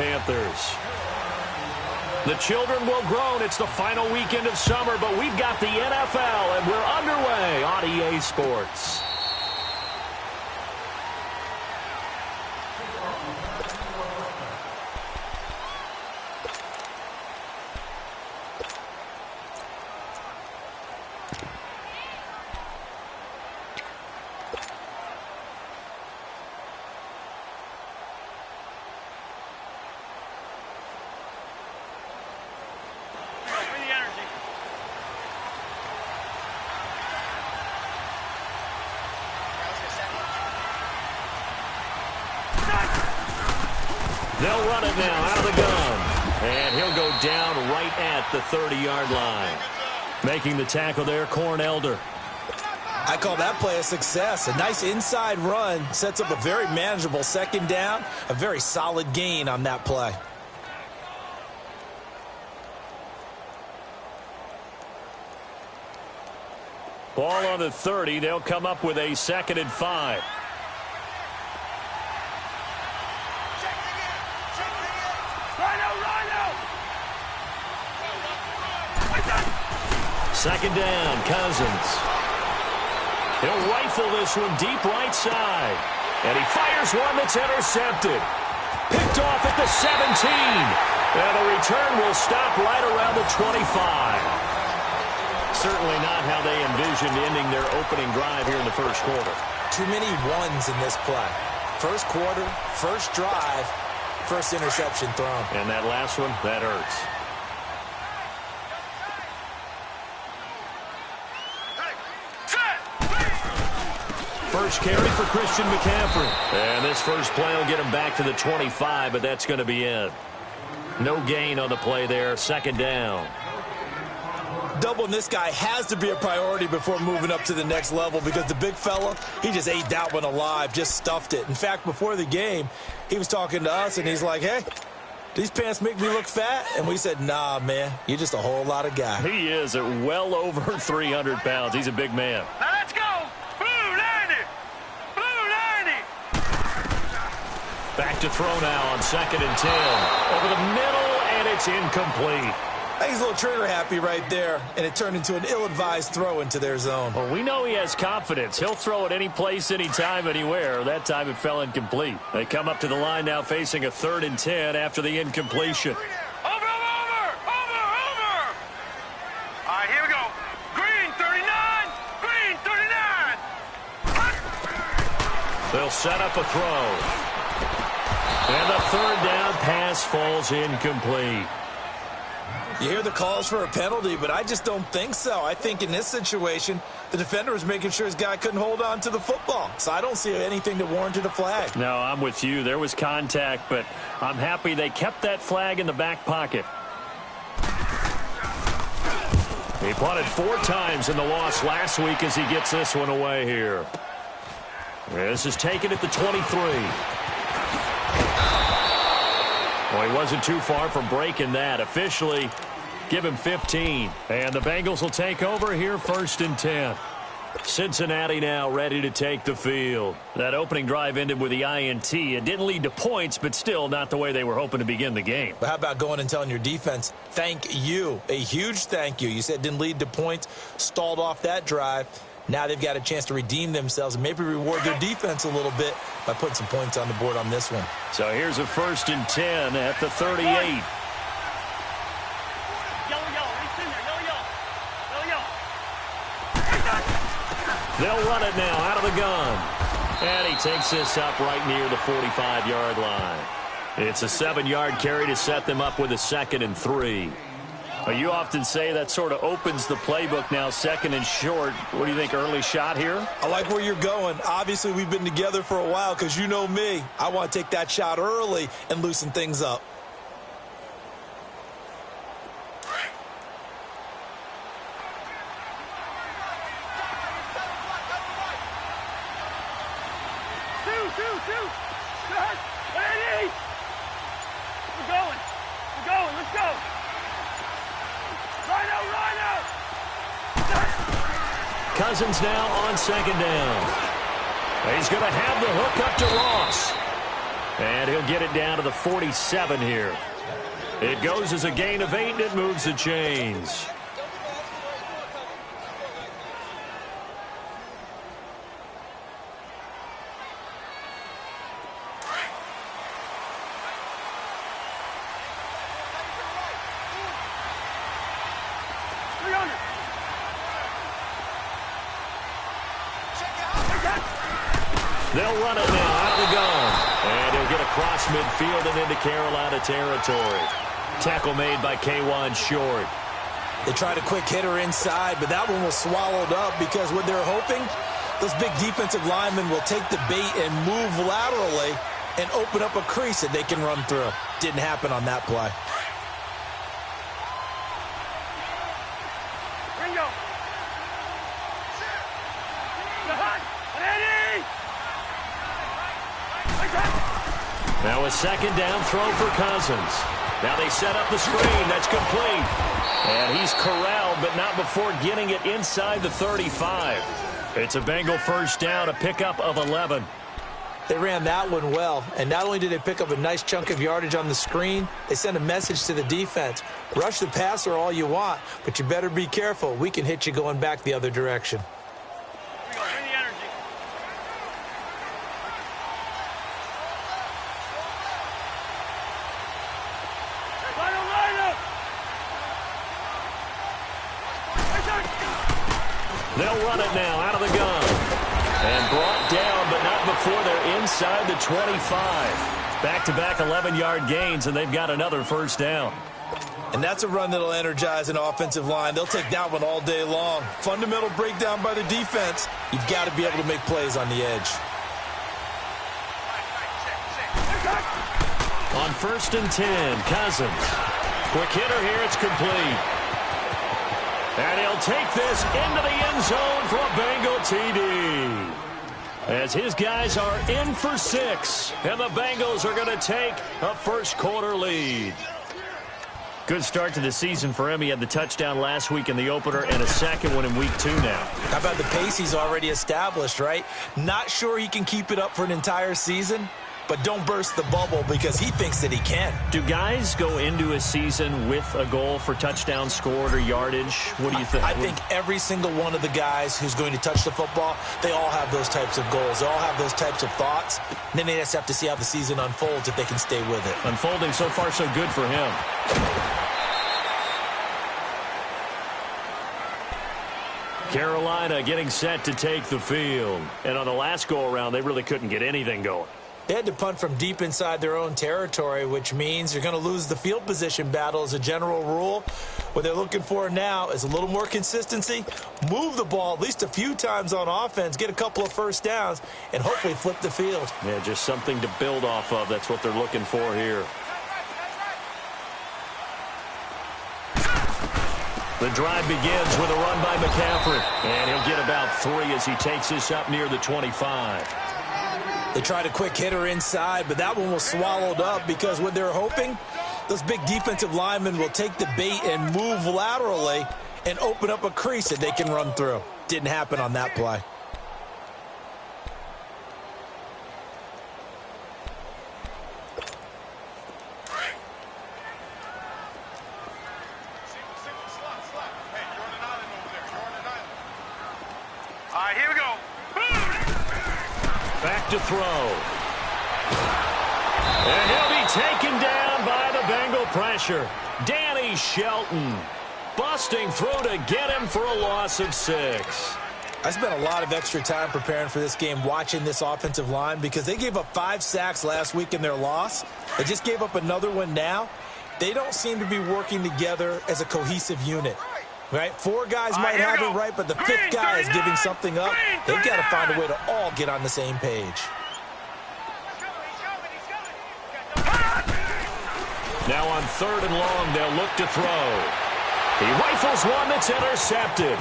Panthers. The children will groan. It's the final weekend of summer, but we've got the NFL, and we're underway on EA Sports. They'll run it now out of the gun. And he'll go down right at the 30-yard line. Making the tackle there, Corn Elder. I call that play a success. A nice inside run sets up a very manageable second down. A very solid gain on that play. Ball on the 30. They'll come up with a 2nd and 5. Second down, Cousins. He'll rifle this one deep right side. And he fires one that's intercepted. Picked off at the 17. And the return will stop right around the 25. Certainly not how they envisioned ending their opening drive here in the first quarter. Too many ones in this play. First quarter, first drive, first interception thrown. And that last one, that hurts. First carry for Christian McCaffrey. And this first play will get him back to the 25, but that's going to be it. No gain on the play there. Second down. Doubling this guy has to be a priority before moving up to the next level because the big fella, he just ate that one alive, just stuffed it. In fact, before the game, he was talking to us, and he's like, hey, these pants make me look fat? And we said, nah, man, you're just a whole lot of guy. He is at well over 300 pounds. He's a big man. Now let's go. Blue 90. Blue 90. Back to throw now on 2nd and 10. Over the middle, and it's incomplete. He's a little trigger happy right there, and it turned into an ill-advised throw into their zone. Well, we know he has confidence. He'll throw it any place, anytime, anywhere. That time it fell incomplete. They come up to the line now facing a 3rd and 10 after the incompletion. Over. All right, here we go. Green 39. Green 39. They'll set up a throw. And the 3rd down pass falls incomplete. You hear the calls for a penalty, but I just don't think so. I think in this situation, the defender was making sure his guy couldn't hold on to the football. So I don't see anything that warranted a flag. No, I'm with you. There was contact, but I'm happy they kept that flag in the back pocket. He punted 4 times in the loss last week as he gets this one away here. This is taken at the 23. Well, he wasn't too far from breaking that. Officially, give him 15. And the Bengals will take over here 1st and 10. Cincinnati now ready to take the field. That opening drive ended with the INT. It didn't lead to points, but still not the way they were hoping to begin the game. But how about going and telling your defense, thank you, a huge thank you. You said it didn't lead to points, stalled off that drive. Now they've got a chance to redeem themselves and maybe reward their defense a little bit by putting some points on the board on this one. So here's a 1st and 10 at the 38. They'll run it now out of the gun. And he takes this up right near the 45-yard line. It's a 7-yard carry to set them up with a 2nd and 3. You often say that sort of opens the playbook now, 2nd and short. What do you think, early shot here? I like where you're going. Obviously, we've been together for a while because you know me. I want to take that shot early and loosen things up. Two. Ready? We're going. Let's go. Rhino. Cousins now on 2nd down. He's going to have the hook up to Ross. And he'll get it down to the 47 here. It goes as a gain of 8, and it moves the chains. They'll run it now out of the gun. And he'll get across midfield and into Carolina territory. Tackle made by K1 Short. They tried a quick hitter inside, but that one was swallowed up because what they're hoping, those big defensive linemen will take the bait and move laterally and open up a crease that they can run through. Didn't happen on that play. Now a second down throw for Cousins. Now they set up the screen. That's complete. And he's corralled, but not before getting it inside the 35. It's a Bengal first down, a pickup of 11. They ran that one well, and not only did they pick up a nice chunk of yardage on the screen, they sent a message to the defense. Rush the passer all you want, but you better be careful. We can hit you going back the other direction. They'll run it now out of the gun. And brought down, but not before they're inside the 25. Back-to-back 11-yard gains, and they've got another first down. And that's a run that'll energize an offensive line. They'll take that one all day long. Fundamental breakdown by the defense. You've got to be able to make plays on the edge. On 1st and 10, Cousins. Quick hitter here, it's complete. And he'll take this into the end zone for a Bengal TD. As his guys are in for 6, and the Bengals are going to take a first-quarter lead. Good start to the season for him. He had the touchdown last week in the opener and a second one in week 2 now. How about the pace he's already established, right? Not sure he can keep it up for an entire season, but don't burst the bubble because he thinks that he can. Do guys go into a season with a goal for touchdowns scored or yardage? What do you think? I think every single one of the guys who's going to touch the football, they all have those types of goals. They all have those types of thoughts. And then they just have to see how the season unfolds if they can stay with it. Unfolding so far so good for him. Carolina getting set to take the field. And on the last go-around, they really couldn't get anything going. They had to punt from deep inside their own territory, which means you're going to lose the field position battle as a general rule. What they're looking for now is a little more consistency, move the ball at least a few times on offense, get a couple of first downs, and hopefully flip the field. Yeah, just something to build off of. That's what they're looking for here. The drive begins with a run by McCaffrey, and he'll get about 3 as he takes this up near the 25. They tried a quick hitter inside, but that one was swallowed up because what they're hoping, those big defensive linemen will take the bait and move laterally and open up a crease that they can run through. Didn't happen on that play. All right, here we go. Back to throw. And he'll be taken down by the Bengal pressure. Danny Shelton busting through to get him for a loss of 6. I spent a lot of extra time preparing for this game watching this offensive line because they gave up 5 sacks last week in their loss. They just gave up another one now. They don't seem to be working together as a cohesive unit. Right? 4 guys might have it right, but the 5th guy is giving something up. They've got to find a way to all get on the same page. Now on 3rd and long, they'll look to throw. He rifles one that's intercepted.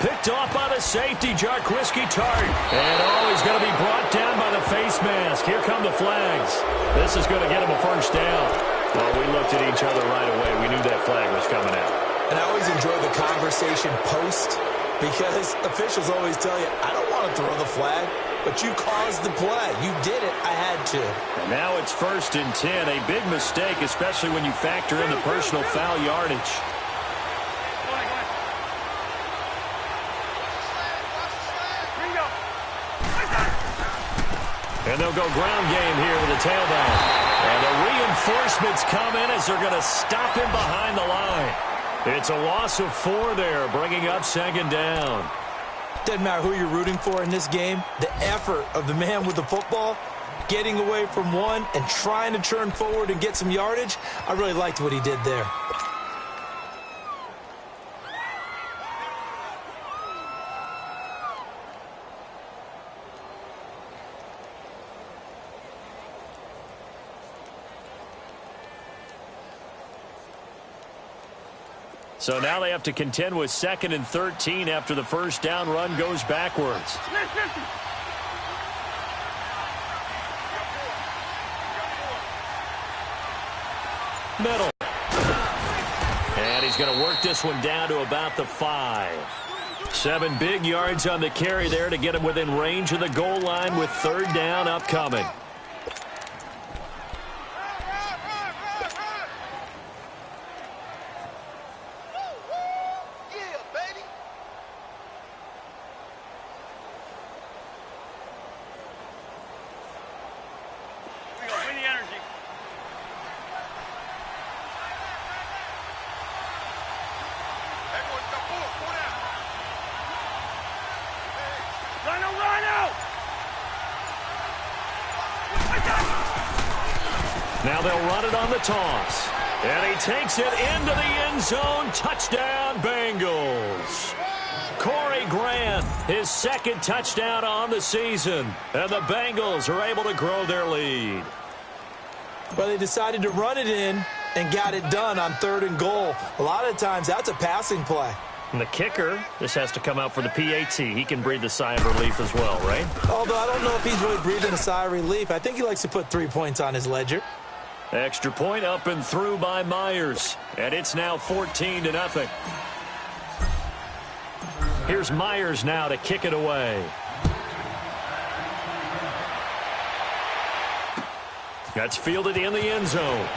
Picked off by the safety, Jarquiski Tart. And he's going to be brought down by the face mask. Here come the flags. This is going to get him a first down. Well, we looked at each other right away. We knew that flag was coming out. And I always enjoy the conversation post because officials always tell you, I don't want to throw the flag, but you caused the play. You did it. I had to. And now it's 1st and 10. A big mistake, especially when you factor in the personal foul yardage. And they'll go ground game here with the tailback. And the reinforcements come in as they're going to stop him behind the line. It's a loss of 4 there, bringing up 2nd down. Doesn't matter who you're rooting for in this game. The effort of the man with the football, getting away from one and trying to turn forward and get some yardage, I really liked what he did there. So now they have to contend with 2nd and 13 after the first down run goes backwards. Middle. And he's going to work this one down to about the 5. 7 big yards on the carry there to get him within range of the goal line with 3rd down upcoming. Now they'll run it on the toss. And he takes it into the end zone. Touchdown, Bengals. Corey Grant, his 2nd touchdown on the season. And the Bengals are able to grow their lead. Well, they decided to run it in and got it done on 3rd and goal. A lot of times, that's a passing play. And the kicker just has to come out for the PAT. He can breathe a sigh of relief as well, right? Although I don't know if he's really breathing a sigh of relief. I think he likes to put 3 points on his ledger. Extra point up and through by Myers. And it's now 14-0. Here's Myers now to kick it away. That's fielded in the end zone.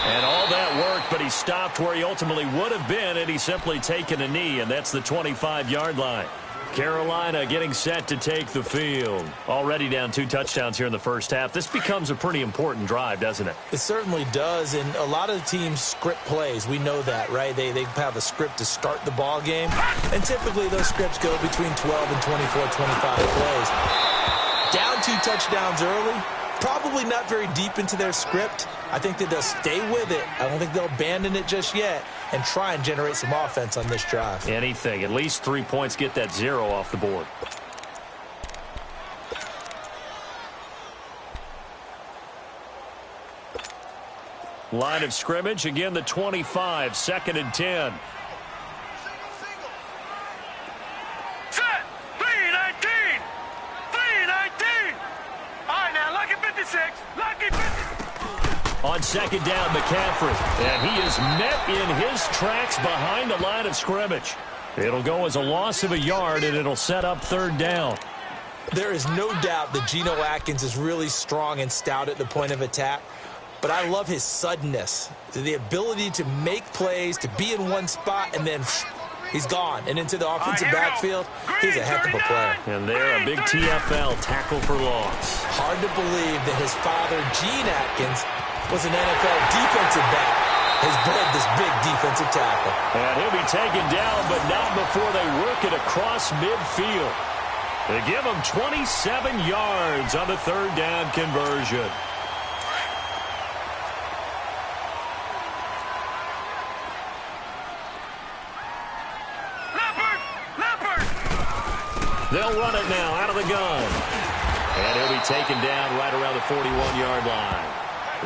And all that worked, but he stopped where he ultimately would have been had he simply taken a knee, and that's the 25-yard line. Carolina getting set to take the field. Already down 2 touchdowns here in the first half. This becomes a pretty important drive, doesn't it? It certainly does, and a lot of teams script plays. We know that, right? They have a script to start the ball game, and typically those scripts go between 12 and 24, 25 plays. Down 2 touchdowns early, probably not very deep into their script. I think that they'll stay with it. I don't think they'll abandon it just yet and try and generate some offense on this drive. Anything. At least 3 points, get that 0 off the board. Line of scrimmage, again the 25, 2nd and 10. Set! 3-19! 3-19! All right, now, lucky 56. Lucky 56. On 2nd down, McCaffrey. And he is met in his tracks behind the line of scrimmage. It'll go as a loss of a yard, and it'll set up 3rd down. There is no doubt that Geno Atkins is really strong and stout at the point of attack. But I love his suddenness, the ability to make plays, to be in one spot, and then he's gone. And into the offensive backfield, he's a heck of a player. And there, a big TFL tackle for loss. Hard to believe that his father, Gene Atkins, was an NFL defensive back, has bred this big defensive tackle. And he'll be taken down, but not before they work it across midfield. They give him 27 yards on the 3rd down conversion. They'll run it now out of the gun. And he'll be taken down right around the 41-yard line.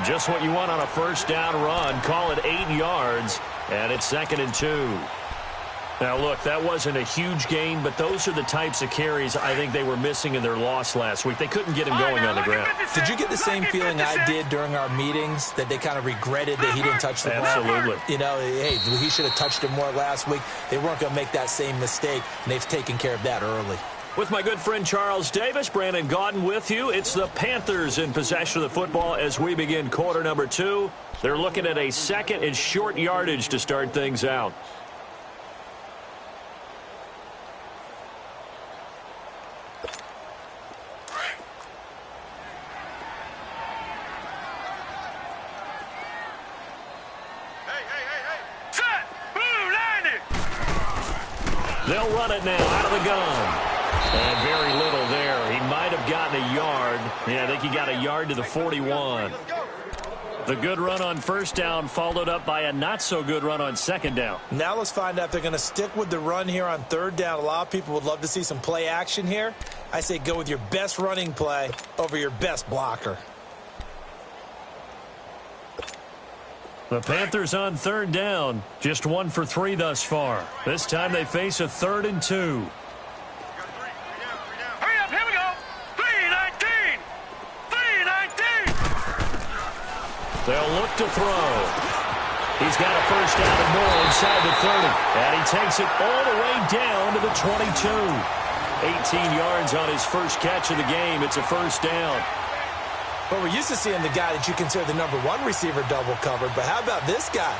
Just what you want on a first down run. Call it 8 yards, and it's 2nd and 2. Now, look, that wasn't a huge gain, but those are the types of carries I think they were missing in their loss last week. They couldn't get him going on the ground. Did you get the same feeling I did during our meetings, that they kind of regretted that he didn't touch the ball? Absolutely. You know, hey, he should have touched it more last week. They weren't going to make that same mistake, and they've taken care of that early. With my good friend Charles Davis, Brandon Gaudin with you. It's the Panthers in possession of the football as we begin quarter number 2. They're looking at a second and short yardage to start things out. They'll run it now out of the gun. And very little there. He might have gotten a yard. Yeah, I think he got a yard to the 41. The good run on first down followed up by a not-so-good run on second down. Now let's find out if they're going to stick with the run here on third down. A lot of people would love to see some play action here. I say go with your best running play over your best blocker. The Panthers on third down. Just 1 for 3 thus far. This time they face a 3rd and 2. Hurry up, here we go. 3-19. 3-19. They'll look to throw. He's got a first down and more inside the 30. And he takes it all the way down to the 22. 18 yards on his first catch of the game. It's a first down. But we're used to seeing the guy that you consider the number 1 receiver double covered. But how about this guy?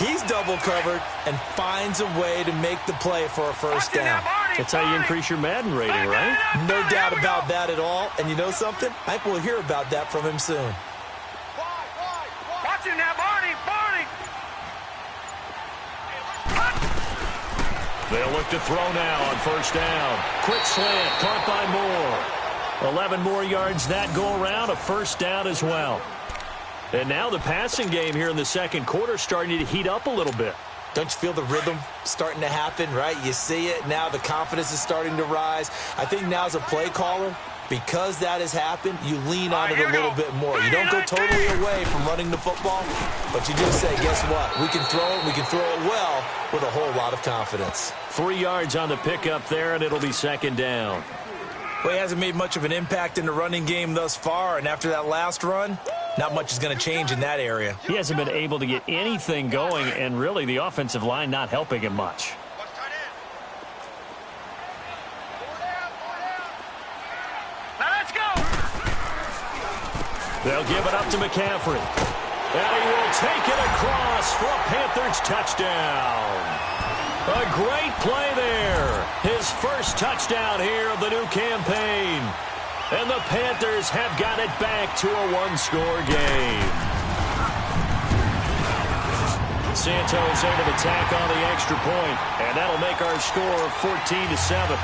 He's double covered and finds a way to make the play for a first down. That's how you increase your Madden rating, right? No doubt about that at all. And you know something? I think we'll hear about that from him soon. Watch him now, Barney. Barney. They'll look to throw now on first down. Quick slant, caught by Moore. 11 more yards that go around, a first down as well. And now the passing game here in the second quarter starting to heat up a little bit. Don't you feel the rhythm starting to happen, right? You see it now. The confidence is starting to rise. I think now as a play caller, because that has happened, you lean on it a little bit more. You don't go totally away from running the football, but you do say, guess what? We can throw it. We can throw it well with a whole lot of confidence. 3 yards on the pickup there, and it'll be second down. Well, he hasn't made much of an impact in the running game thus far, and after that last run, not much is going to change in that area. He hasn't been able to get anything going, and really the offensive line not helping him much. Now let's go. They'll give it up to McCaffrey. And he will take it across for a Panthers touchdown. A great play there. His first touchdown here of the new campaign. And the Panthers have got it back to a 1-score game. Santos able to tack on the extra point, and that'll make our score 14-7.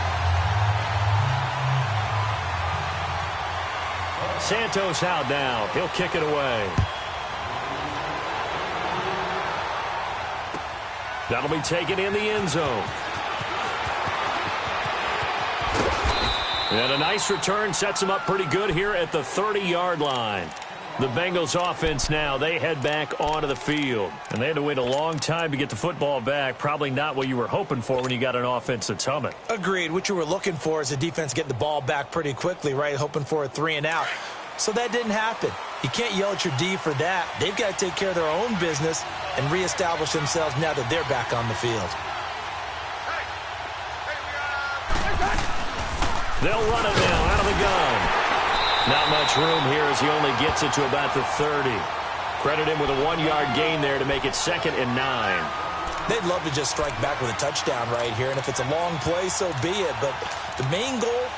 Santos out now. He'll kick it away. That'll be taken in the end zone. And a nice return sets him up pretty good here at the 30-yard line. The Bengals offense now, they head back onto the field. And they had to wait a long time to get the football back. Probably not what you were hoping for when you got an offense that's humming. Agreed. What you were looking for is the defense getting the ball back pretty quickly, right? Hoping for a 3 and out. So that didn't happen. You can't yell at your D for that. They've got to take care of their own business and reestablish themselves now that they're back on the field. They'll run it now out of the gun. Not much room here as he only gets it to about the 30. Credit him with a 1-yard gain there to make it 2nd and 9. They'd love to just strike back with a touchdown right here, and if it's a long play, so be it. But the main goal,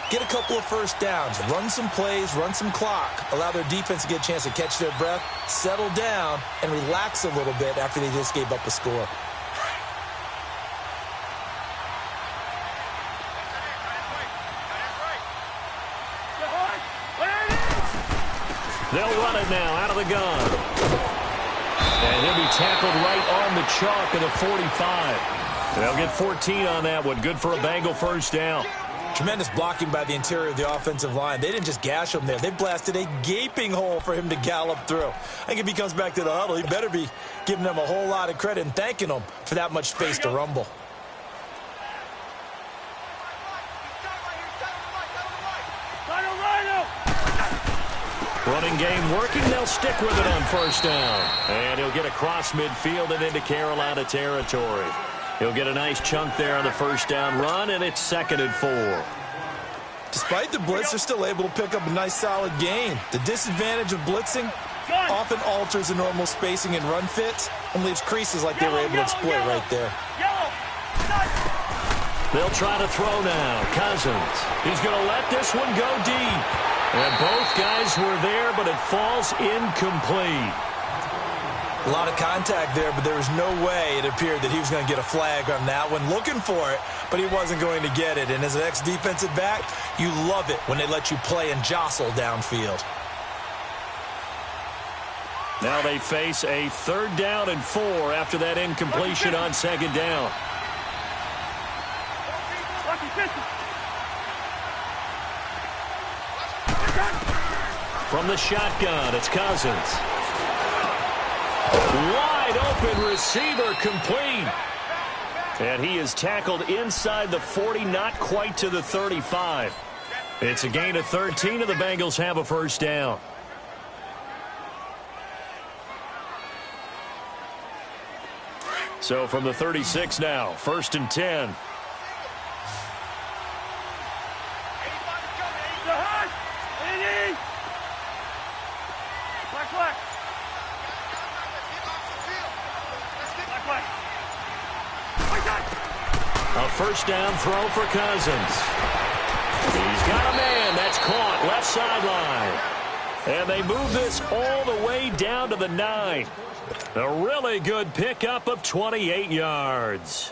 get a couple of first downs, run some plays, run some clock, allow their defense to get a chance to catch their breath, settle down, and relax a little bit after they just gave up a score. They'll run it now out of the gun. And he'll be tackled right on the chalk of the 45. They'll get 14 on that one. Good for a Bengal first down. Tremendous blocking by the interior of the offensive line. They didn't just gash him there. They blasted a gaping hole for him to gallop through. I think if he comes back to the huddle, he better be giving them a whole lot of credit and thanking them for that much space to rumble. Running game working. They'll stick with it on first down. And he'll get across midfield and into Carolina territory. He'll get a nice chunk there on the first down run, and it's 2nd and 4. Despite the blitz, they're still able to pick up a nice solid gain. The disadvantage of blitzing often alters the normal spacing and run fits and leaves creases like they were able to exploit right there. They'll try to throw now. Cousins. He's going to let this one go deep. And both guys were there, but it falls incomplete. A lot of contact there, but there was no way it appeared that he was going to get a flag on that one. Looking for it, but he wasn't going to get it. And as an ex-defensive back, you love it when they let you play and jostle downfield. Now they face a 3rd down and 4 after that incompletion on 2nd down. From the shotgun, it's Cousins. Wide open receiver, complete. And he is tackled inside the 40, not quite to the 35. It's a gain of 13, and the Bengals have a first down. So from the 36 now, 1st and 10. A first down throw for Cousins. He's got a man. That's caught left sideline. And they move this all the way down to the 9. A really good pickup of 28 yards.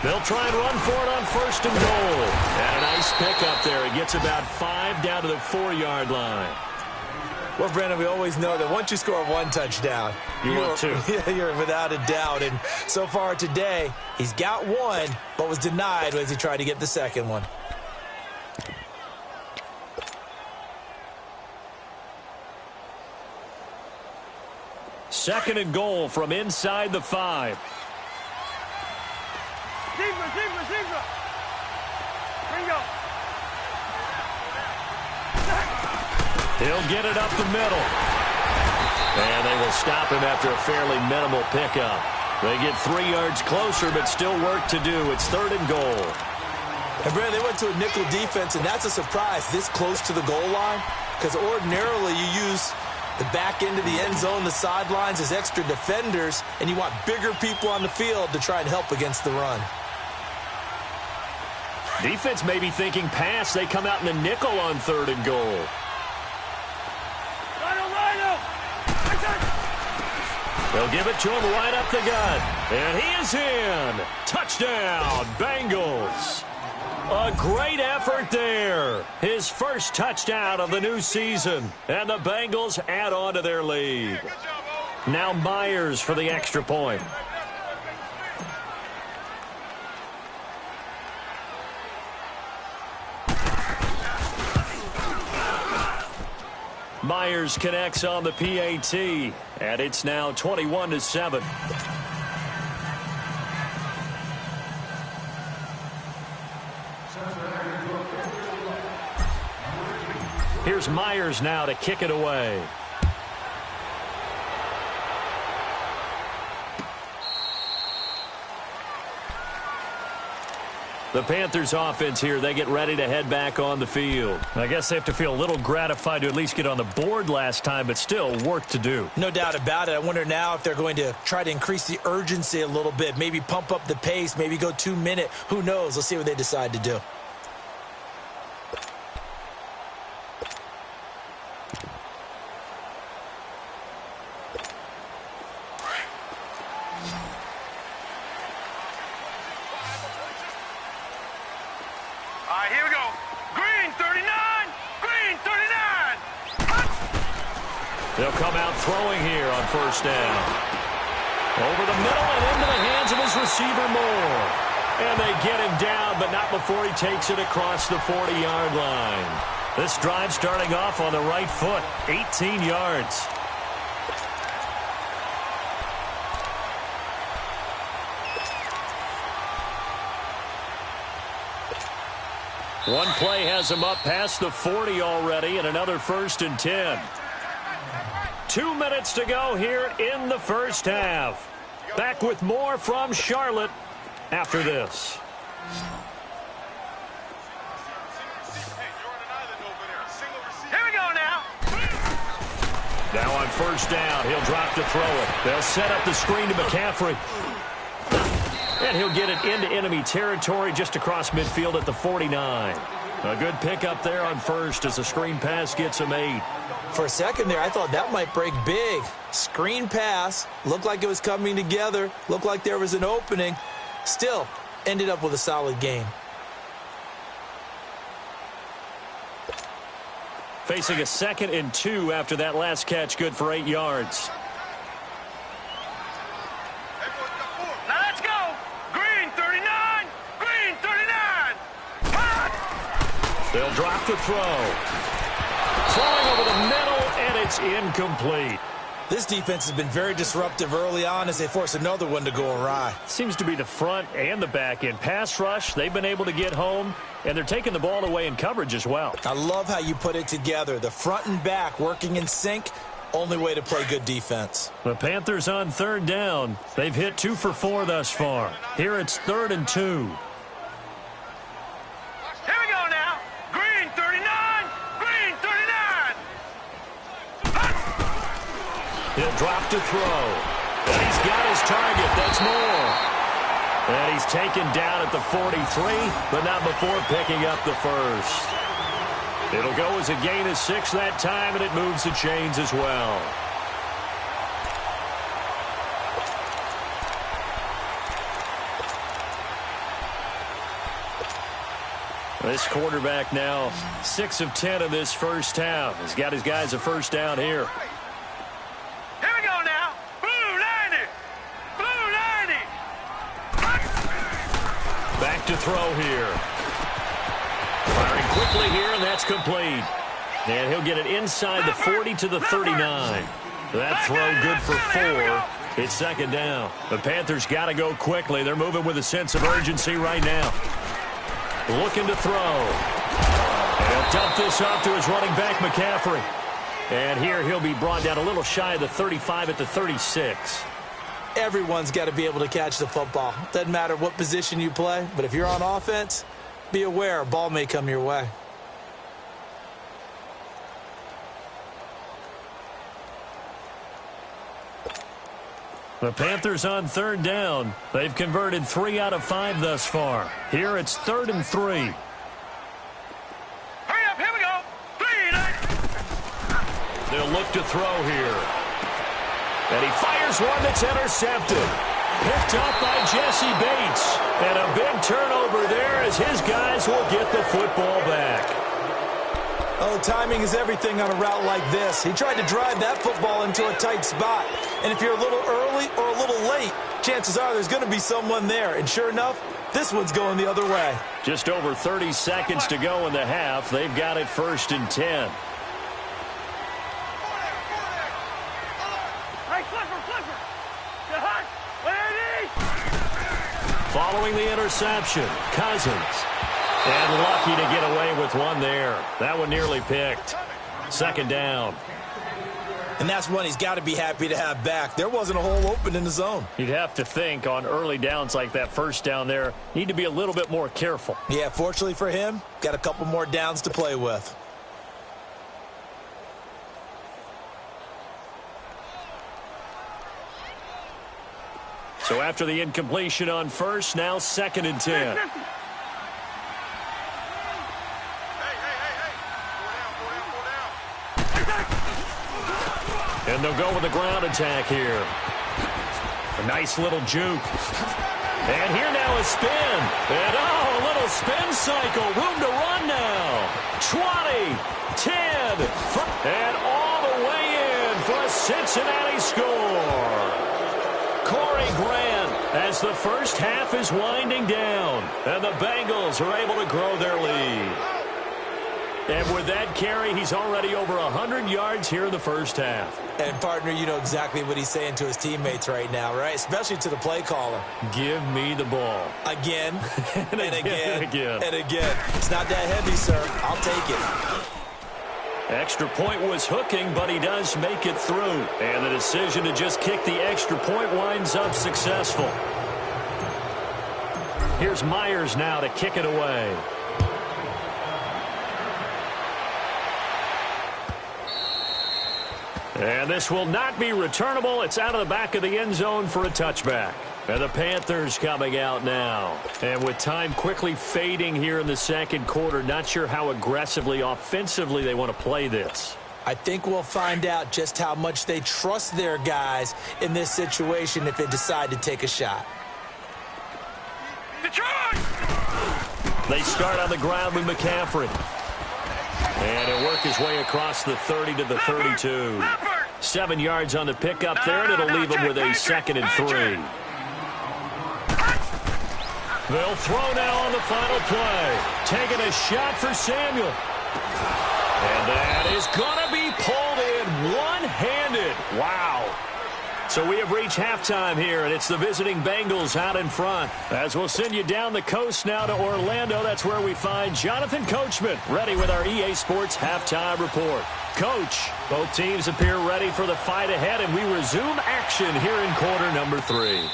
They'll try and run for it on 1st and goal. And a nice pickup there. It gets about 5 down to the 4-yard line. Well, Brandon, we always know that once you score 1 touchdown, you're 2. You're without a doubt. And so far today, he's got 1, but was denied as he tried to get the 2nd one. Second and goal from inside the 5. Zebra. Bingo. He'll get it up the middle. And they will stop him after a fairly minimal pickup. They get 3 yards closer, but still work to do. It's 3rd and goal. And, Brandon, they went to a nickel defense, and that's a surprise this close to the goal line, because ordinarily you use the back end of the end zone, the sidelines as extra defenders, and you want bigger people on the field to try and help against the run. Defense may be thinking pass. They come out in the nickel on 3rd and goal. They'll give it to him right up the gut. And he is in. Touchdown, Bengals. A great effort there. His first touchdown of the new season. And the Bengals add on to their lead. Now Myers for the extra point. Myers connects on the PAT, and it's now 21-7. Here's Myers now to kick it away. The Panthers offense here, they get ready to head back on the field. I guess they have to feel a little gratified to at least get on the board last time, but still work to do. No doubt about it. I wonder now if they're going to try to increase the urgency a little bit, maybe pump up the pace, maybe go 2-minute. Who knows? Let's see what they decide to do. Here we go. Green 39. Green 39. They'll come out throwing here on first down. Over the middle and into the hands of his receiver Moore. And they get him down, but not before he takes it across the 40-yard line. This drive starting off on the right foot, 18 yards. One play has him up past the 40 already, and another 1st and 10. 2 minutes to go here in the first half. Back with more from Charlotte after this. Here we go now. Now on 1st down, he'll drop to throw it. They'll set up the screen to McCaffrey. And he'll get it into enemy territory just across midfield at the 49. A good pickup there on 1st as the screen pass gets him 8. For a second there, I thought that might break big. Screen pass, looked like it was coming together, looked like there was an opening. Still, ended up with a solid gain. Facing a 2nd and 2 after that last catch, good for 8 yards. Now let's go. Green 39. Green 39. Hot. They'll drop the throw. Throwing over the middle, and it's incomplete. This defense has been very disruptive early on as they force another one to go awry. Seems to be the front and the back end. Pass rush, they've been able to get home, and they're taking the ball away in coverage as well. I love how you put it together. The front and back working in sync, only way to play good defense. The Panthers on 3rd down. They've hit 2 for 4 thus far. Here it's 3rd and 2. Here we go now. Green 39. Green 39. He'll drop to throw. And he's got his target. That's more. And he's taken down at the 43, but not before picking up the 1st. It'll go as a gain of 6 that time, and it moves the chains as well. This quarterback now 6 of 10 in this first half. He's got his guys a 1st down here. Here we go now. Blue 90. Blue 90. Back to throw here. Firing quickly here, and that's complete. And he'll get it inside the 40 to the 39. That throw good for 4. It's 2nd down. The Panthers got to go quickly. They're moving with a sense of urgency right now. Looking to throw. And he'll dump this off to his running back, McCaffrey. And here he'll be brought down a little shy of the 35 at the 36. Everyone's got to be able to catch the football. Doesn't matter what position you play, but if you're on offense, be aware a ball may come your way. The Panthers on 3rd down. They've converted 3 out of 5 thus far. Here it's 3rd and 3. Hurry up. Here we go. Green. They'll look to throw here. And he fires one that's intercepted. Picked up by Jesse Bates. And a big turnover there as his guys will get the football back. Oh, timing is everything on a route like this. He tried to drive that football into a tight spot. And if you're a little early or a little late, chances are there's going to be someone there. And sure enough, this one's going the other way. Just over 30 seconds to go in the half. They've got it 1st and 10. Hey, Clifford. You hot? Ready? Following the interception, Cousins. And lucky to get away with one there. That one nearly picked. 2nd down. And that's one he's got to be happy to have back. There wasn't a hole open in the zone. You'd have to think on early downs like that 1st down there, need to be a little bit more careful. Yeah, fortunately for him, got a couple more downs to play with. So after the incompletion on 1st, now 2nd and 10. And they'll go with the ground attack here. A nice little juke. And here now is spin. And a little spin cycle. Room to run now. 20, 10, and all the way in for a Cincinnati score. Corey Grant as the first half is winding down, and the Bengals are able to grow their lead. And with that carry, he's already over 100 yards here in the first half. And, partner, you know exactly what he's saying to his teammates right now, right? Especially to the play caller. Give me the ball. Again, and again, and again. and again. It's not that heavy, sir. I'll take it. Extra point was hooking, but he does make it through. And the decision to just kick the extra point winds up successful. Here's Myers now to kick it away. And this will not be returnable. It's out of the back of the end zone for a touchback. And the Panthers coming out now. And with time quickly fading here in the second quarter, not sure how aggressively, offensively they want to play this. I think we'll find out just how much they trust their guys in this situation if they decide to take a shot. Detroit! They start on the ground with McCaffrey. And he'll work his way across the 30 to the 32. 7 yards on the pickup there, and it'll leave him with a 2nd and 3. They'll throw now on the final play. Taking a shot for Samuel. And that is going to be pulled in one-handed. Wow. So we have reached halftime here, and it's the visiting Bengals out in front. As we'll send you down the coast now to Orlando, that's where we find Jonathan Coachman, ready with our EA Sports Halftime Report. Coach, both teams appear ready for the fight ahead, and we resume action here in quarter number 3.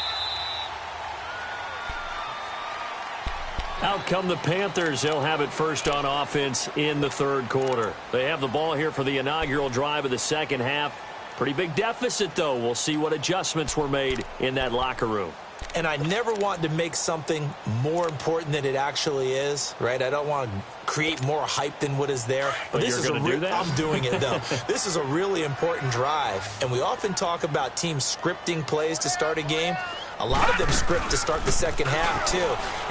Out come the Panthers. They'll have it first on offense in the third quarter. They have the ball here for the inaugural drive of the second half. Pretty big deficit, though. We'll see what adjustments were made in that locker room. And I never want to make something more important than it actually is, right? I don't want to create more hype than what is there. But this you're going to do that? I'm doing it, though. This is a really important drive. And we often talk about teams scripting plays to start a game. A lot of them script to start the second half, too.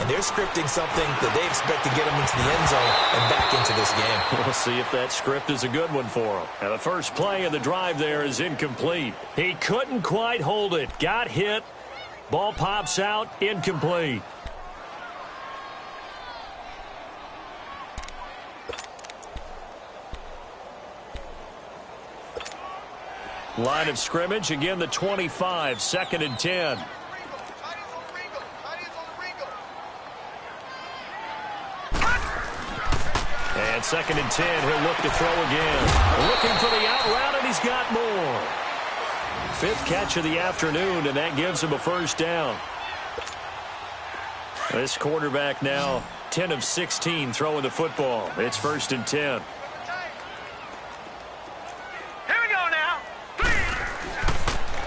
And they're scripting something that they expect to get them into the end zone and back into this game. We'll see if that script is a good one for them. And the first play of the drive there is incomplete. He couldn't quite hold it. Got hit. Ball pops out. Incomplete. Line of scrimmage. Again, the 25. 2nd and 10. And 2nd and 10, he'll look to throw again. Looking for the out route, and he's got more. 5th catch of the afternoon, and that gives him a first down. This quarterback now 10 of 16 throwing the football. It's 1st and 10. Here we go now.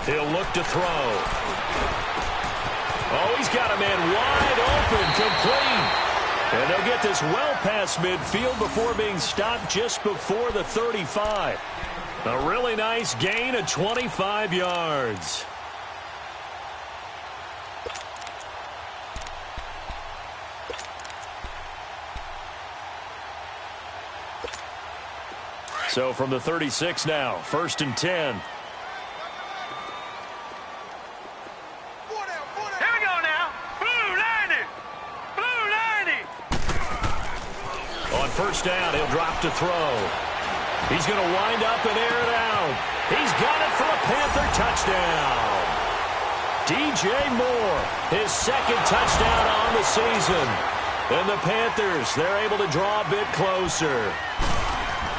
He'll look to throw. Oh, he's got a man wide open, complete. And they'll get this well past midfield before being stopped just before the 35. A really nice gain of 25 yards. So from the 36 now, 1st and 10. First down, he'll drop to throw. He's going to wind up and air it out. He's got it for a Panther touchdown. DJ Moore, his 2nd touchdown on the season. And the Panthers, they're able to draw a bit closer.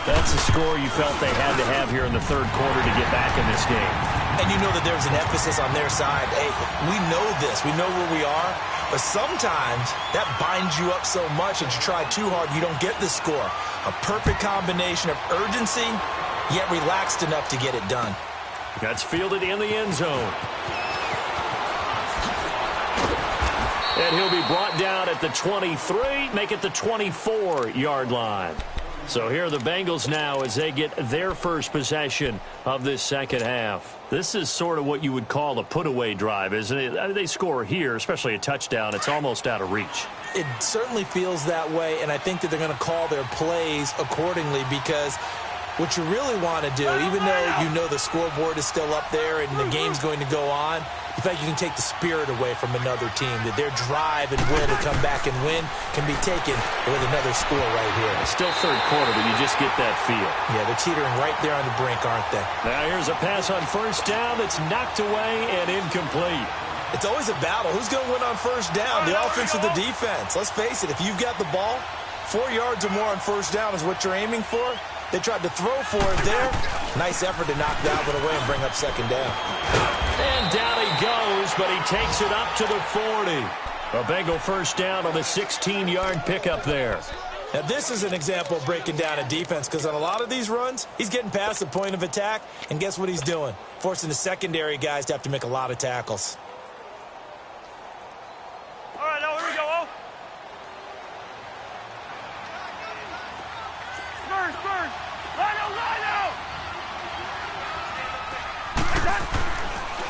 That's a score you felt they had to have here in the third quarter to get back in this game. And you know that there's an emphasis on their side. Hey, we know this. We know where we are. But sometimes that binds you up so much that you try too hard, you don't get the score. A perfect combination of urgency, yet relaxed enough to get it done. That's fielded in the end zone. And he'll be brought down at the 23, make it the 24-yard line. So here are the Bengals now as they get their first possession of this second half. This is sort of what you would call a put-away drive, isn't it? I mean, they score here, especially a touchdown. It's almost out of reach. It certainly feels that way, and I think that they're going to call their plays accordingly because what you really want to do, even though you know the scoreboard is still up there and the game's going to go on, You feel like you can take the spirit away from another team, that their drive and will to come back and win can be taken with another score right here. It's still third quarter, but you just get that feel. Yeah, they're teetering right there on the brink, aren't they? Now here's a pass on first down that's knocked away and incomplete. It's always a battle. Who's going to win on first down, the offense or the defense? Let's face it, if you've got the ball, 4 yards or more on first down is what you're aiming for. They tried to throw for it there. Nice effort to knock that one away and bring up second down. And down he goes, but he takes it up to the 40. A Bengal first down on the 16-yard pickup there. Now, this is an example of breaking down a defense because on a lot of these runs, he's getting past the point of attack, and guess what he's doing? Forcing the secondary guys to have to make a lot of tackles. All right, now here we go. Spurs. Line out.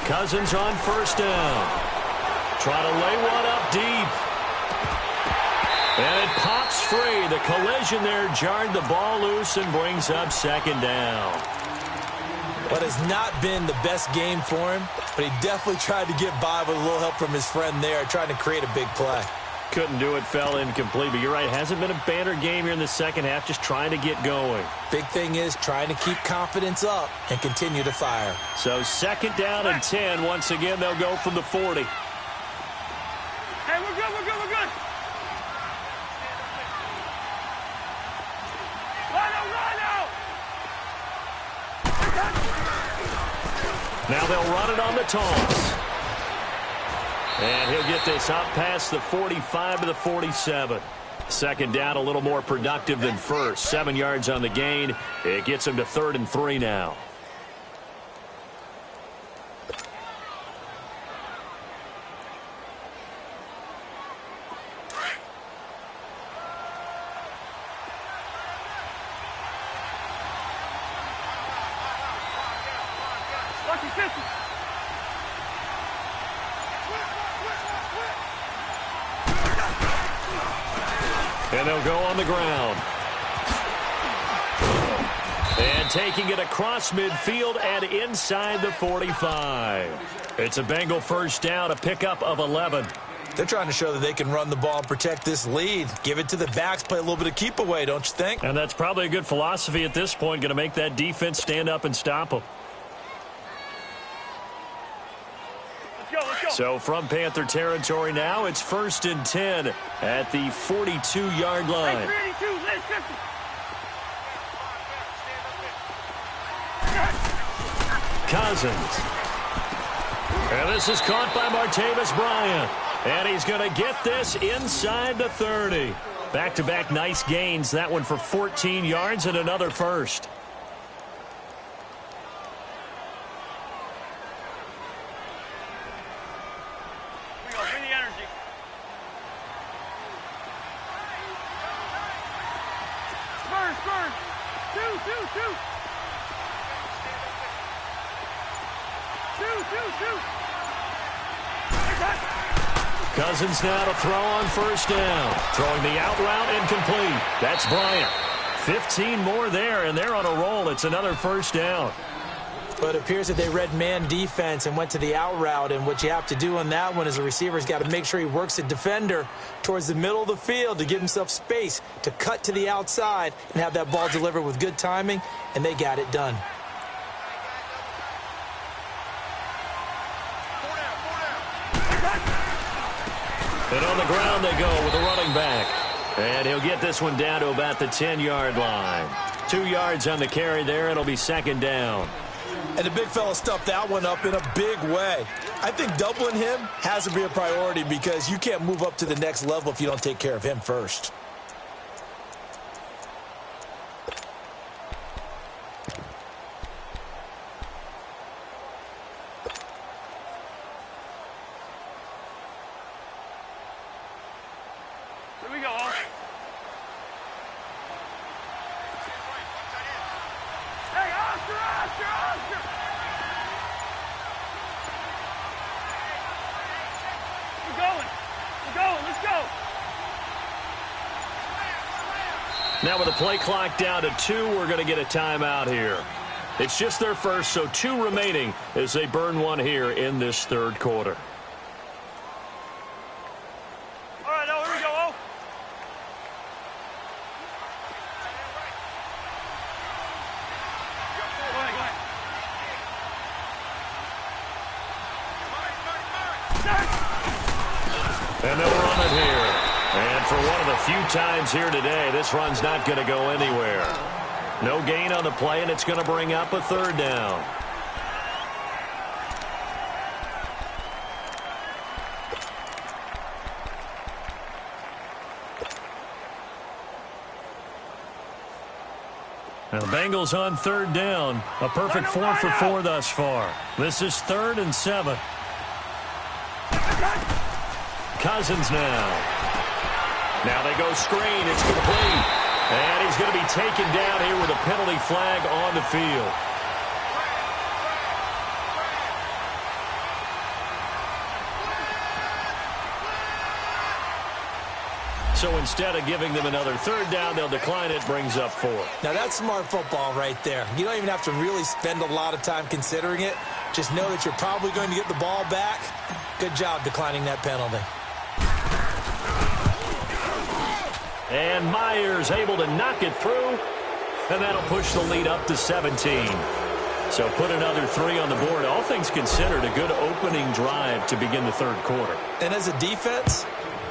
Cousins on first down. Try to lay one up deep. And it pops free. The collision there jarred the ball loose and brings up second down. What has not been the best game for him, but he definitely tried to get by with a little help from his friend there, trying to create a big play. Couldn't do it, fell incomplete. But you're right, hasn't been a banner game here in the second half, just trying to get going. Big thing is trying to keep confidence up and continue to fire. So second down and 10. Once again, they'll go from the 40. Hey, we're good. Line out. Now they'll run it on the toss. And he'll get this up past the 45 to the 47. Second down, a little more productive than first. 7 yards on the gain. It gets him to 3rd and 3 now. Lucky 50. And they'll go on the ground. And taking it across midfield and inside the 45. It's a Bengal first down, a pickup of 11. They're trying to show that they can run the ball and protect this lead. Give it to the backs, play a little bit of keep away, don't you think? And that's probably a good philosophy at this point, going to make that defense stand up and stop them. Let's go. So from Panther territory now, it's 1st and 10 at the 42-yard line. Hey, 382, let's 50. Cousins. And this is caught by Martavis Bryant. And he's going to get this inside the 30. Back-to-back nice gains. That one for 14 yards and another first. Bring the energy. Spurs. Two. Cousins now to throw on first down. Throwing the out route incomplete. That's Bryant. 15 more there, and they're on a roll. It's another first down. But it appears that they read man defense and went to the out route, and what you have to do on that one is a receiver's got to make sure he works a defender towards the middle of the field to give himself space to cut to the outside and have that ball delivered with good timing, and they got it done. And on the ground they go with a running back. And he'll get this one down to about the 10-yard line. 2 yards on the carry there. It'll be second down. And the big fella stuffed that one up in a big way. I think doubling him has to be a priority because you can't move up to the next level if you don't take care of him first. Here we go. Hey, Oscar! We're going. Let's go. Now with the play clock down to 2, we're going to get a timeout here. It's just their first, so 2 remaining as they burn one here in this third quarter. All right, now here we go. And they'll run it here. And for one of the few times here today, this run's not going to go anywhere. No gain on the play, and it's going to bring up a third down. Now the Bengals on third down. A perfect 4 for 4 thus far. This is 3rd and 7. Cousins now. Now they go screen. It's complete. And he's going to be taken down here with a penalty flag on the field. So instead of giving them another third down, they'll decline it. Brings up 4. Now that's smart football right there. You don't even have to really spend a lot of time considering it. Just know that you're probably going to get the ball back. Good job declining that penalty. And Myers able to knock it through. And that'll push the lead up to 17. So put another 3 on the board. All things considered, a good opening drive to begin the third quarter. And as a defense,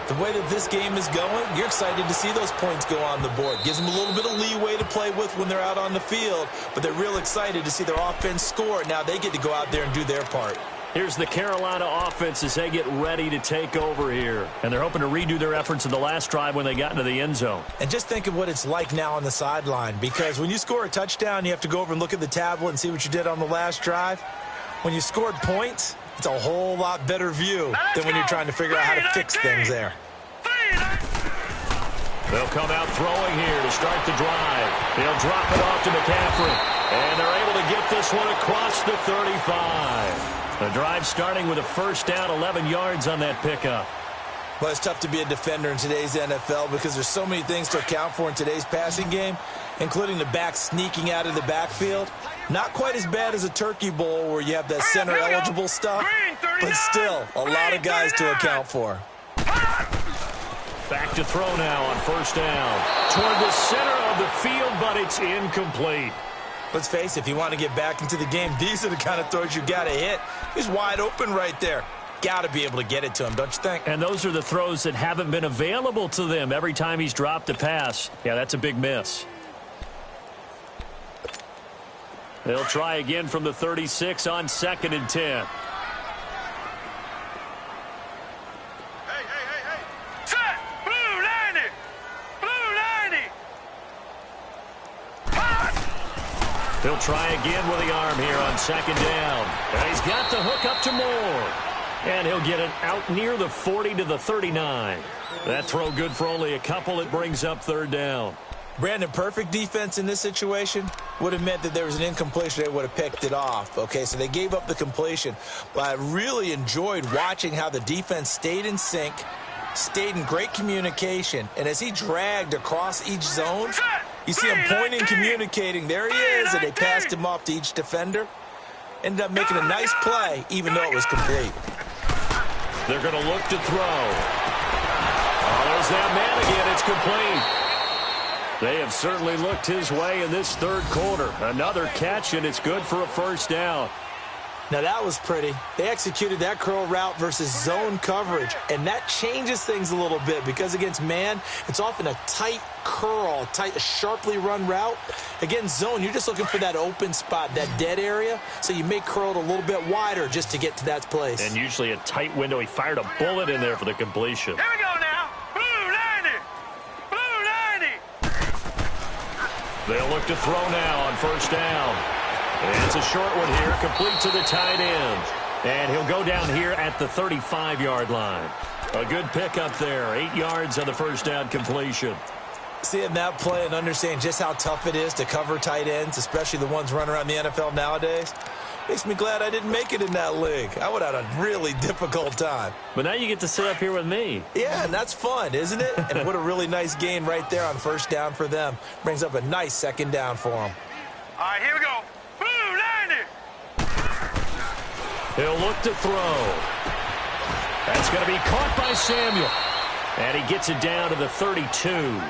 the way that this game is going, you're excited to see those points go on the board. Gives them a little bit of leeway to play with when they're out on the field. But they're real excited to see their offense score. Now they get to go out there and do their part. Here's the Carolina offense as they get ready to take over here. And they're hoping to redo their efforts in the last drive when they got into the end zone. And just think of what it's like now on the sideline. Because when you score a touchdown, you have to go over and look at the tablet and see what you did on the last drive. When you scored points, it's a whole lot better view than when you're trying to figure out how to fix things there. They'll come out throwing here to start the drive. They'll drop it off to McCaffrey. And they're able to get this one across the 35. The drive starting with a first down, 11 yards on that pickup. Well, it's tough to be a defender in today's NFL because there's so many things to account for in today's passing game, including the back sneaking out of the backfield. Not quite as bad as a turkey bowl where you have that center-eligible stuff, but still a lot of guys to account for. Back to throw now on first down. Toward the center of the field, but it's incomplete. Let's face it, if you want to get back into the game, these are the kind of throws you got to hit. He's wide open right there. Got to be able to get it to him, don't you think? And those are the throws that haven't been available to them every time he's dropped a pass. Yeah, that's a big miss. They'll try again from the 36 on 2nd and 10. He'll try again with the arm here on 2nd down. And he's got the hook up to Moore. And he'll get it out near the 40 to the 39. That throw good for only a couple. It brings up 3rd down. Brandon, perfect defense in this situation would have meant that there was an incompletion. They would have picked it off. Okay, so they gave up the completion. But I really enjoyed watching how the defense stayed in sync, stayed in great communication. And as he dragged across each zone, you see him pointing, communicating. There he is, and they passed him off to each defender. Ended up making a nice play, even though it was complete. They're going to look to throw. Oh, there's that man again. It's complete. They have certainly looked his way in this third quarter. Another catch, and it's good for a first down. Now, that was pretty. They executed that curl route versus zone coverage, and that changes things a little bit because against man, it's often a tight curl, tight, sharply run route. Against zone, you're just looking for that open spot, that dead area, so you may curl it a little bit wider just to get to that place. And usually a tight window. He fired a bullet in there for the completion. Here we go now. Blue 90. Blue 90. They'll look to throw now on first down. And it's a short one here, complete to the tight end. And he'll go down here at the 35-yard line. A good pickup there, 8 yards on the first down completion. Seeing that play and understanding just how tough it is to cover tight ends, especially the ones running around the NFL nowadays, makes me glad I didn't make it in that league. I would have had a really difficult time. But now you get to sit up here with me. Yeah, and that's fun, isn't it? And what a really nice gain right there on first down for them. Brings up a nice 2nd down for them. All right, here we go. Blue He'll look to throw. That's going to be caught by Samuel. And he gets it down to the 32.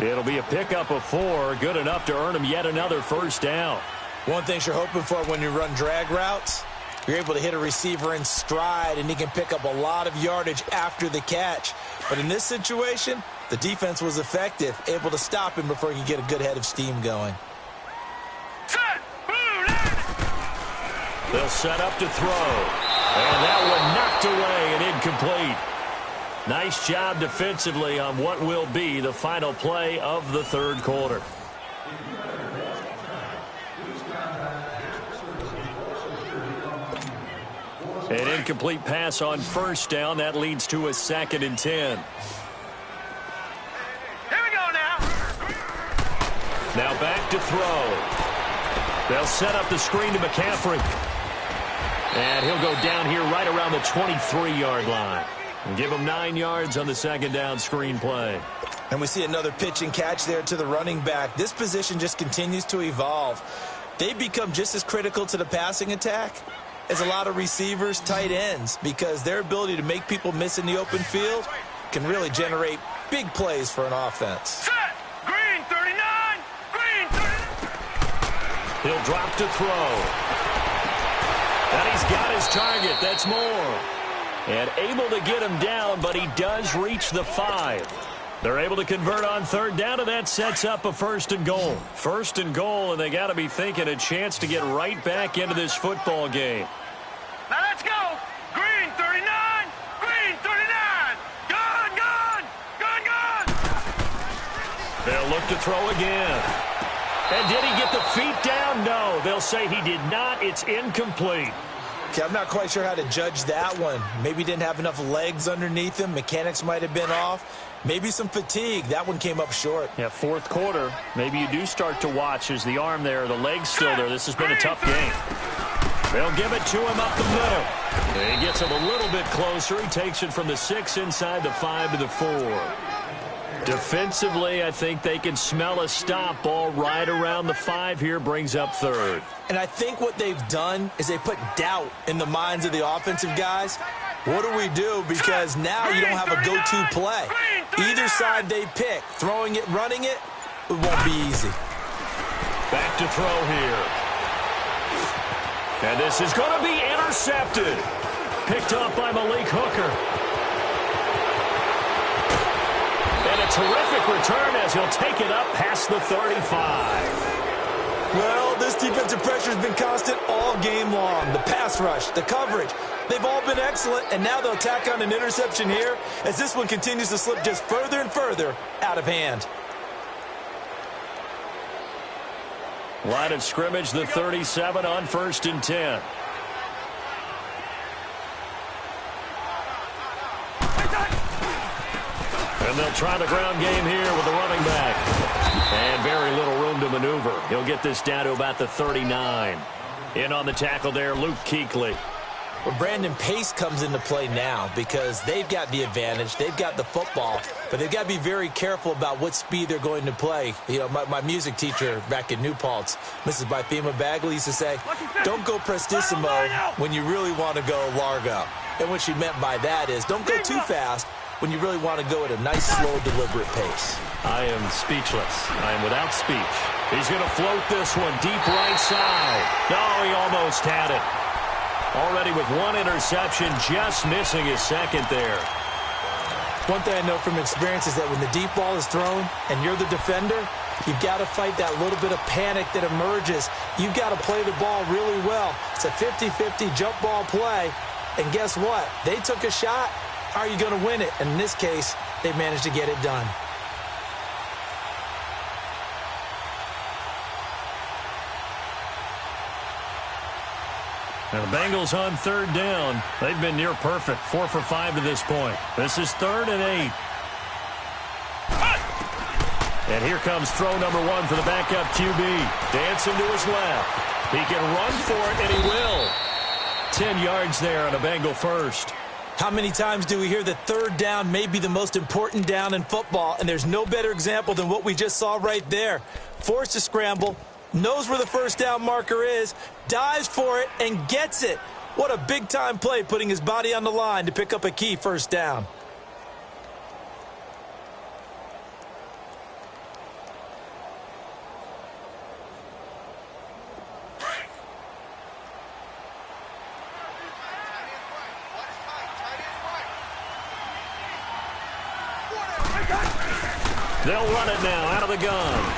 It'll be a pickup of 4, good enough to earn him yet another first down. One thing you're hoping for when you run drag routes, you're able to hit a receiver in stride, and he can pick up a lot of yardage after the catch. But in this situation, the defense was effective, able to stop him before he could get a good head of steam going. They'll set up to throw. And that one knocked away and incomplete. Nice job defensively on what will be the final play of the third quarter. An incomplete pass on first down. That leads to a 2nd and 10. Here we go now. Now back to throw. They'll set up the screen to McCaffrey. And he'll go down here right around the 23-yard line. And give him 9 yards on the 2nd down screen play. And we see another pitch and catch there to the running back. This position just continues to evolve. They become just as critical to the passing attack as a lot of receivers, tight ends, because their ability to make people miss in the open field can really generate big plays for an offense. Set. Green 39. Green 39. He'll drop to throw. And he's got his target. That's more. And able to get him down, but he does reach the 5. They're able to convert on 3rd down, and that sets up a 1st and goal. 1st and goal, and they got to be thinking a chance to get right back into this football game. Now let's go. Green 39. Green 39. Gone, gone. Gone, gone. They'll look to throw again. And did he get the feet down? No. They'll say he did not. It's incomplete. Okay, I'm not quite sure how to judge that one. Maybe he didn't have enough legs underneath him. Mechanics might have been off. Maybe some fatigue. That one came up short. Yeah, 4th quarter. Maybe you do start to watch as the arm there, the leg's still there. This has been a tough game. They'll give it to him up the middle. He gets him a little bit closer. He takes it from the 6 inside the 5 to the 4. Defensively, I think they can smell a stop. Ball right around the 5 here, brings up 3rd. And I think what they've done is they put doubt in the minds of the offensive guys. What do we do? Because now you don't have a go-to play. Either side they pick, throwing it, running it, it won't be easy. Back to throw here. And this is going to be intercepted. Picked up by Malik Hooker. And a terrific return as he'll take it up past the 35. Well, this defensive pressure has been constant all game long. The pass rush, the coverage, they've all been excellent, and now they'll tack on an interception here as this one continues to slip just further and further out of hand. Line of scrimmage, the 37 on 1st and 10. And they'll try the ground game here with the running back. And very little room to maneuver. He'll get this down to about the 39. In on the tackle there, Luke Kuechly. Well, Brandon, pace comes into play now because they've got the advantage. They've got the football, but they've got to be very careful about what speed they're going to play. You know, my music teacher back in New Paltz, Mrs. Bythema Bagley, used to say, don't go prestissimo when you really want to go largo. And what she meant by that is don't go too fast when you really want to go at a nice, slow, deliberate pace. I am speechless. I am without speech. He's going to float this one deep right side. No, he almost had it. Already with 1 interception, just missing his 2nd there. One thing I know from experience is that when the deep ball is thrown and you're the defender, you've got to fight that little bit of panic that emerges. You've got to play the ball really well. It's a 50-50 jump ball play. And guess what? They took a shot. How are you going to win it? And in this case, they managed to get it done. And the Bengals on 3rd down. They've been near perfect. 4 for 5 to this point. This is 3rd and 8. And here comes throw number 1 for the backup QB. Dancing to his left. He can run for it, and he will. 10 yards there on a Bengal first. How many times do we hear that 3rd down may be the most important down in football, and there's no better example than what we just saw right there. Forced to scramble, knows where the 1st down marker is, dives for it, and gets it. What a big-time play, putting his body on the line to pick up a key first down. They'll run it now out of the gun.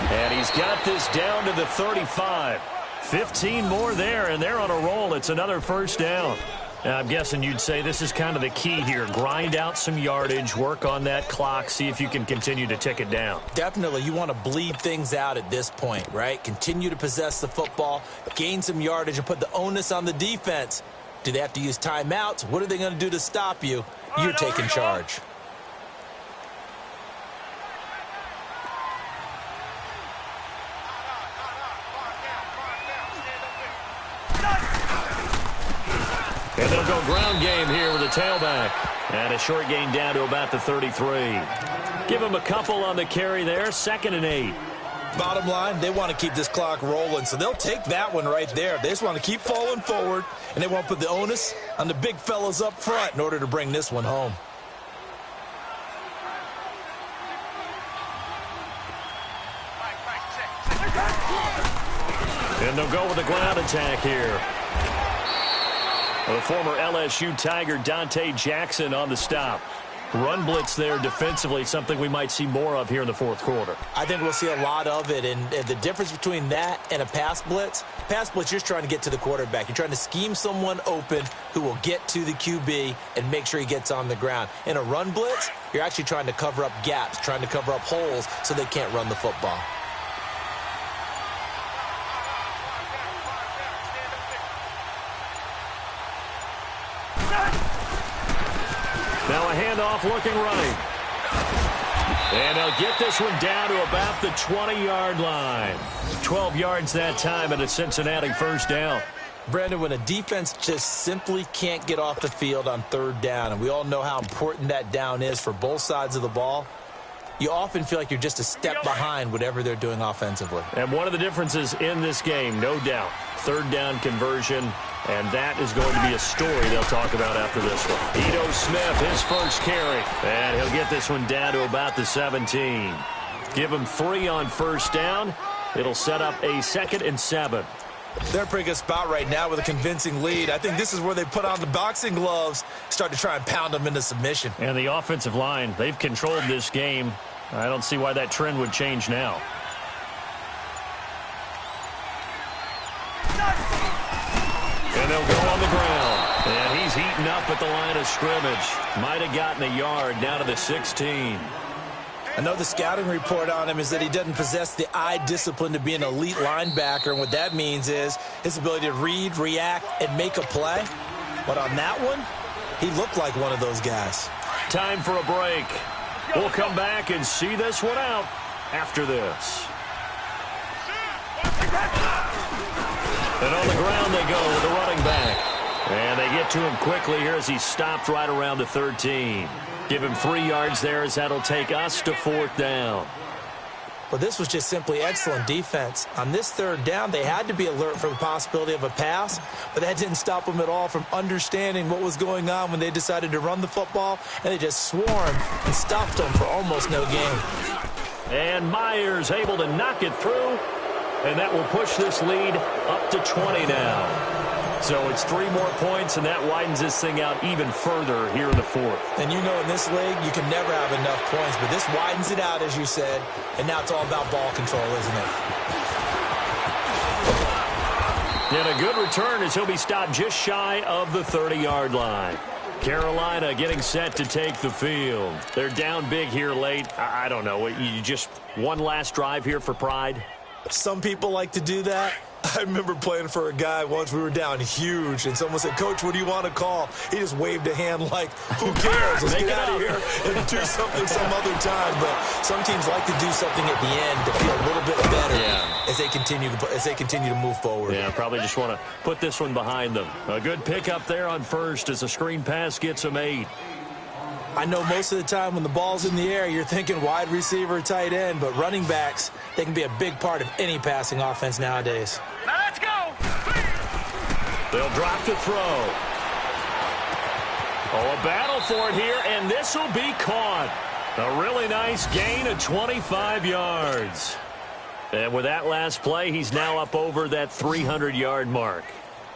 And he's got this down to the 35. 15 more there, and they're on a roll. It's another first down. Now, I'm guessing you'd say this is kind of the key here. Grind out some yardage, work on that clock, see if you can continue to tick it down. Definitely. You want to bleed things out at this point, right? Continue to possess the football, gain some yardage, and put the onus on the defense. Do they have to use timeouts? What are they going to do to stop you? You're taking charge. And they'll go ground game here with a tailback. And a short gain down to about the 33. Give him a couple on the carry there. 2nd and 8. Bottom line, they want to keep this clock rolling, so they'll take that one right there. They just want to keep falling forward, and they want to put the onus on the big fellas up front in order to bring this one home. And they'll go with a ground attack here. The former LSU Tiger Dante Jackson on the stop. Run blitz there defensively, something we might see more of here in the fourth quarter. I think we'll see a lot of it, and the difference between that and a pass blitz, you're just trying to get to the quarterback. You're trying to scheme someone open who will get to the QB and make sure he gets on the ground. In a run blitz, you're actually trying to cover up gaps, trying to cover up holes so they can't run the football. Now a handoff looking right. And they'll get this one down to about the 20-yard line. 12 yards that time and a Cincinnati first down. Brandon, when a defense just simply can't get off the field on 3rd down, and we all know how important that down is for both sides of the ball, you often feel like you're just a step behind whatever they're doing offensively. And one of the differences in this game, no doubt, 3rd down conversion. And that is going to be a story they'll talk about after this one. Ito Smith, his first carry. And he'll get this one down to about the 17. Give him 3 on first down. It'll set up a 2nd and 7. They're in a pretty good spot right now with a convincing lead. I think this is where they put on the boxing gloves, start to try and pound them into submission. And the offensive line, they've controlled this game. I don't see why that trend would change now. And they'll go on the ground. And he's heating up at the line of scrimmage. Might have gotten a yard down to the 16. I know the scouting report on him is that he doesn't possess the eye discipline to be an elite linebacker. And what that means is his ability to read, react, and make a play. But on that one, he looked like one of those guys. Time for a break. We'll come back and see this one out after this. And on the ground they go with the running back. And they get to him quickly here as he stopped right around the 13. Give him 3 yards there as that'll take us to 4th down. Well, this was just simply excellent defense. On this 3rd down, they had to be alert for the possibility of a pass, but that didn't stop them at all from understanding what was going on when they decided to run the football, and they just swarmed and stopped them for almost no gain. And Myers able to knock it through, and that will push this lead up to 20 now. So it's 3 more points, and that widens this thing out even further here in the 4th. And you know in this league, you can never have enough points, but this widens it out, as you said, and now it's all about ball control, isn't it? And a good return as he'll be stopped just shy of the 30-yard line. Carolina getting set to take the field. They're down big here late. I don't know. You just one last drive here for pride? Some people like to do that. I remember playing for a guy once. We were down huge, and someone said, "Coach, what do you want to call?" He just waved a hand like, who cares? Let's get out of here and do something some other time. But some teams like to do something at the end to feel a little bit better as they continue to move forward. Yeah, probably just want to put this one behind them. A good pickup there on first as a screen pass gets them 8. I know most of the time when the ball's in the air, you're thinking wide receiver, tight end, but running backs, they can be a big part of any passing offense nowadays. Now let's go. They'll drop to throw. Oh, a battle for it here, and this will be caught. A really nice gain of 25 yards. And with that last play, he's now up over that 300-yard mark.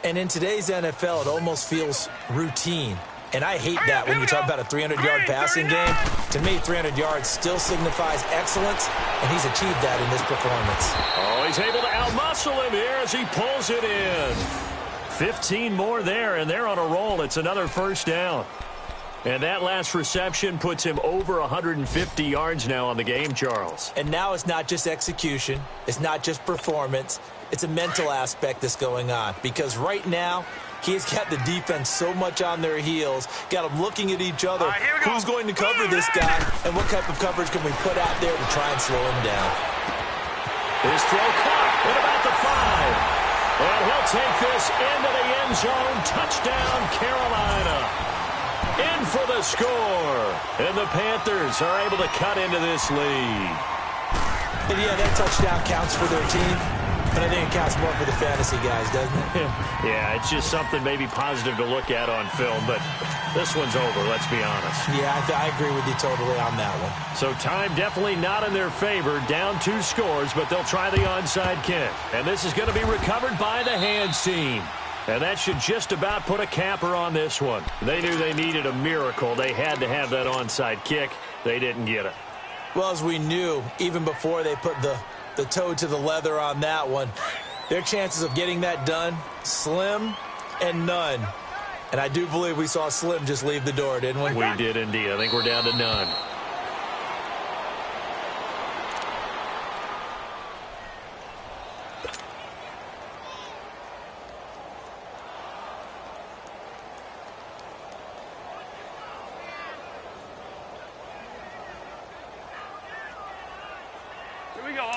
And in today's NFL, it almost feels routine. And I hate that when you talk about a 300-yard passing game. To me, 300 yards still signifies excellence, and he's achieved that in this performance. Oh, he's able to outmuscle him here as he pulls it in. 15 more there, and they're on a roll. It's another first down. And that last reception puts him over 150 yards now on the game, Charles. And now it's not just execution. It's not just performance. It's a mental aspect that's going on. Because right now, he's got the defense so much on their heels, got them looking at each other. Right, who's going to cover this guy, and what type of coverage can we put out there to try and slow him down? His throw caught at about the 5. And he'll take this into the end zone. Touchdown, Carolina. In for the score. And the Panthers are able to cut into this lead. And yeah, that touchdown counts for their team, but I think it counts more for the fantasy guys, doesn't it? Yeah, it's just something maybe positive to look at on film, but this one's over, let's be honest. Yeah, I agree with you totally on that one. So time definitely not in their favor. Down 2 scores, but they'll try the onside kick. And this is going to be recovered by the hands team. And that should just about put a capper on this one. They knew they needed a miracle. They had to have that onside kick. They didn't get it. Well, as we knew, even before they put the toe to the leather on that one, their chances of getting that done, slim and none. And I do believe we saw Slim just leave the door, didn't we? We did indeed. I think we're down to none. Here we go.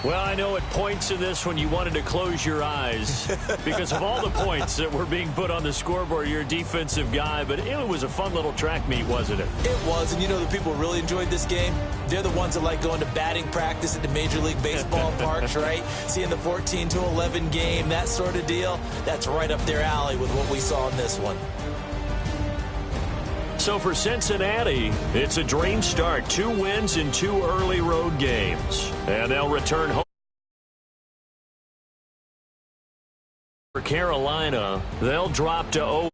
Well, I know at points in this one you wanted to close your eyes because of all the points that were being put on the scoreboard. You're a defensive guy, but it was a fun little track meet, wasn't it? It was, and you know the people who really enjoyed this game? They're the ones that like going to batting practice at the Major League Baseball parks, right? Seeing the 14-11 game, that sort of deal. That's right up their alley with what we saw in this one. So for Cincinnati, it's a dream start. 2 wins in 2 early road games. And they'll return home. For Carolina, they'll drop to 0.